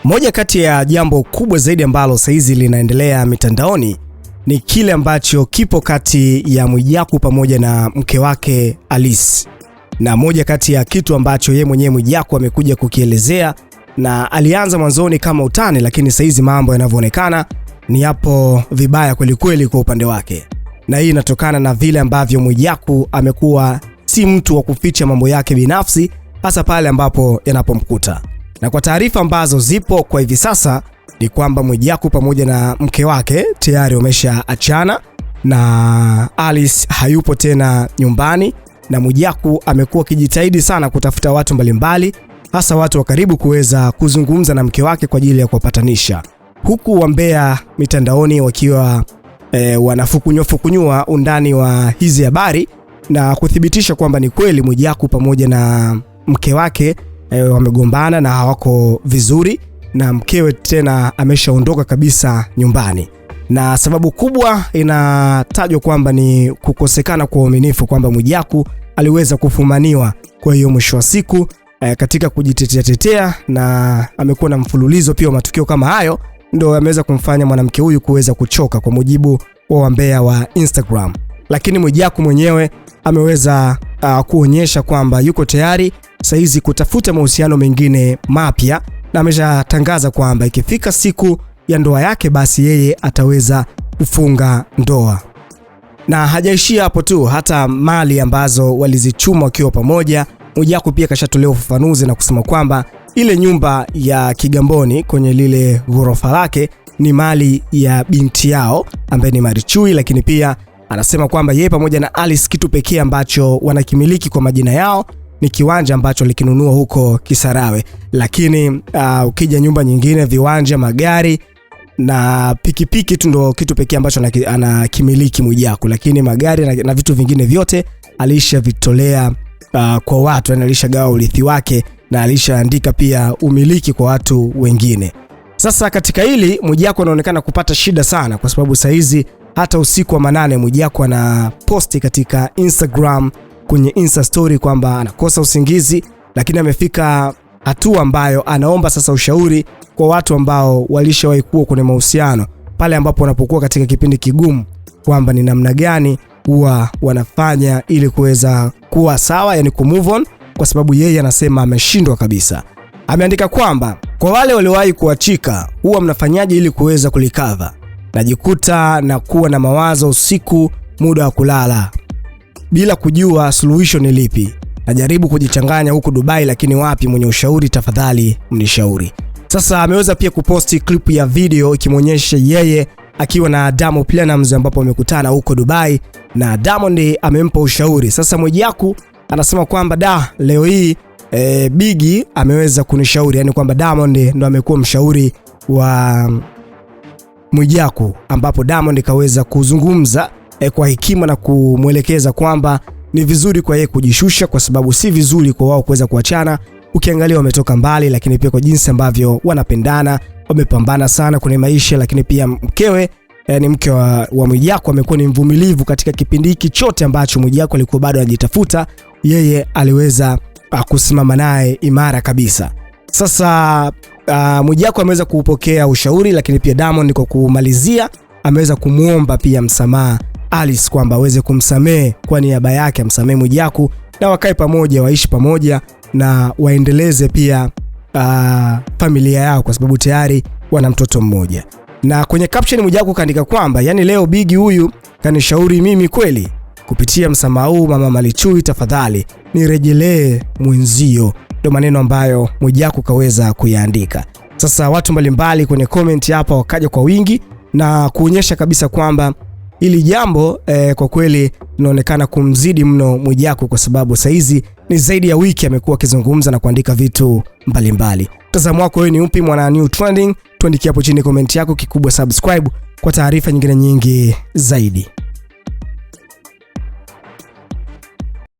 Moja kati ya jambo kubwa zaidi ambalo saizi linaendelea mitandaoni ni kile ambacho kipo kati ya Mwijaku pamoja na mke wake Alice. Na moja kati ya kitu ambacho yeye mwenyewe Mwijaku amekuja kukielezea, na alianza mwanzoni kama utani, lakini saizi mambo yanavyoonekana ni hapo vibaya kweli kweli kwa upande wake. Na hii inatokana na vile ambavyo Mwijaku amekuwa si mtu wa kuficha mambo yake binafsi, hasa pale ambapo yanapomkuta. Na kwa taarifa ambazo zipo kwa hivi sasa ni kwamba Mwijaku pamoja na mke wake tayari wameshaachana na Alice hayupo tena nyumbani, na Mwijaku amekuwa akijitahidi sana kutafuta watu mbalimbali, hasa watu wa karibu kuweza kuzungumza na mke wake kwa ajili ya kuwapatanisha. Huku wambea mitandaoni wakiwa wanafukunywa undani wa hizi habari na kuthibitisha kwamba ni kweli Mwijaku pamoja na mke wake wamegombana na hawako vizuri, na mkewe tena ameshaondoka kabisa nyumbani. Na sababu kubwa inatajwa kwamba ni kukosekana kwa uaminifu, kwamba Mwijaku aliweza kufumaniwa. Kwa hiyo mwisho wa siku katika kujitetea na amekuwa na mfululizo pia wa matukio kama hayo, ndio ameweza kumfanya mwanamke huyu kuweza kuchoka, kwa mujibu wa wambea wa Instagram. Lakini Mwijaku mwenyewe ameweza kuonyesha kwamba yuko tayari saizi kutafuta mahusiano mengine mapya, na ameshatangaza kwamba ikifika siku ya ndoa yake basi yeye ataweza kufunga ndoa. Na hajaishia hapo tu, hata mali ambazo walizichuma wakiwa pamoja, Mwijaku pia kashatolea ufafanuzi na kusema kwamba ile nyumba ya Kigamboni kwenye lile ghorofa lake ni mali ya binti yao ambaye ni Marichui, lakini pia anasema kwamba yeye pamoja na Alice kitu pekee ambacho wanakimiliki kwa majina yao ni kiwanja ambacho alikinunua huko Kisarawe. Lakini ukija nyumba nyingine, viwanja, magari na pikipiki tu ndo kitu pekee ambacho anakimiliki Mwijaku, lakini magari na vitu vingine vyote alishavitolea kwa watu, alishagawa urithi wake na alishaandika pia umiliki kwa watu wengine. Sasa katika hili Mwijaku anaonekana kupata shida sana, kwa sababu saizi hata usiku wa manane Mwijaku ana posti katika Instagram kwenye Insta story kwamba anakosa usingizi, lakini amefika hatua ambayo anaomba sasa ushauri kwa watu ambao walishawahi kuwa kwenye mahusiano, pale ambapo wanapokuwa katika kipindi kigumu, kwamba ni namna gani huwa wanafanya ili kuweza kuwa sawa, yani ku move on, kwa sababu yeye anasema ameshindwa kabisa. Ameandika kwamba kwa wale waliowahi kuachika, huwa mnafanyaje ili kuweza kulikava? Najikuta na kuwa na mawazo usiku muda wa kulala bila kujua suluhisho ni lipi. Najaribu kujichanganya huku Dubai, lakini wapi, mwenye ushauri tafadhali mnishauri. Sasa ameweza pia kuposti clip ya video ikimwonyesha yeye akiwa na Diamond Platnumz ambapo wamekutana huko Dubai na Diamond amempa ushauri. Sasa Mwijaku anasema kwamba leo hii Biggie ameweza kunishauri, yani kwamba Diamond ndo amekuwa mshauri wa Mwijaku, ambapo Diamond kaweza kuzungumza kwa hekima na kumwelekeza kwamba ni vizuri kwa yeye kujishusha, kwa sababu si vizuri kwa wao kuweza kuachana. Ukiangalia wametoka mbali, lakini pia kwa jinsi ambavyo wanapendana, wamepambana sana kwenye maisha, lakini pia mkewe ni mke wa Mwijaku amekuwa ni mvumilivu katika kipindi hiki chote ambacho Mwijaku alikuwa bado anajitafuta. Yeye aliweza kusimama naye imara kabisa. Sasa Mwijaku ameweza kupokea ushauri, lakini pia Diamond kwa kumalizia ameweza kumuomba pia msamaha Alice, kwamba aweze kumsamehe kwa niaba yake, amsamehe Mwijaku na wakae pamoja, waishi pamoja na waendeleze pia familia yao, kwa sababu tayari wana mtoto mmoja. Na kwenye caption Mwijaku kaandika kwamba yani leo Biggie huyu kanishauri mimi kweli, kupitia msamaha huu mama Marichui tafadhali nirejelee mwenzio. Ndio maneno ambayo Mwijaku kaweza kuyaandika. Sasa watu mbalimbali kwenye comment hapa wakaja kwa wingi na kuonyesha kabisa kwamba hili jambo kwa kweli linaonekana kumzidi mno Mwijaku, kwa sababu saizi ni zaidi ya wiki amekuwa akizungumza na kuandika vitu mbalimbali. Mtazamo wako wewe ni upi mwana New Trending? Tuandikie hapo chini comment yako, kikubwa subscribe kwa taarifa nyingine nyingi zaidi.